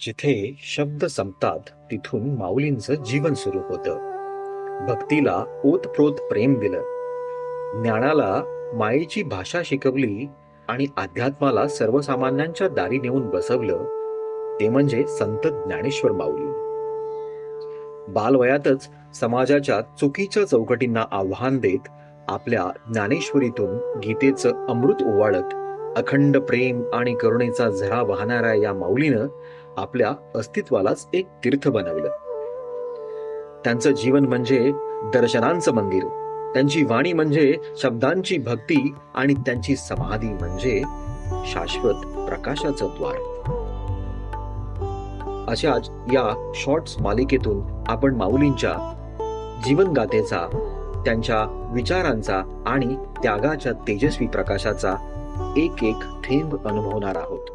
जिथे शब्द संपतात तिथून माऊलींचं जीवन सुरू होतं. भक्तीला ओतप्रोत प्रेम दिलं, ज्ञानाला मायेची भाषा शिकवली आणि अध्यात्माला सर्वसामान्यांच्या दारी नेऊन बसवलं. ते म्हणजे संत ज्ञानेश्वर माऊली. बालवयातच समाजाच्या चुकीच्या चौकटींना आव्हान देत आपल्या ज्ञानेश्वरीतून गीतेचं अमृत ओवाळत अखंड प्रेम आणि करुणेचा झरा वाहणाऱ्या या माऊलीनं आपल्या अस्तित्वालाच एक तीर्थ बनवलं. त्यांचं जीवन म्हणजे दर्शनांचं मंदिर, त्यांची वाणी म्हणजे शब्दांची भक्ती आणि त्यांची समाधी म्हणजे शाश्वत प्रकाशाचं द्वार. अशाच या शॉर्ट्स मालिकेतून आपण माऊलींच्या जीवनगाथेचा, त्यांच्या विचारांचा आणि त्यागाच्या तेजस्वी प्रकाशाचा एक एक थेंब अनुभवणार आहोत.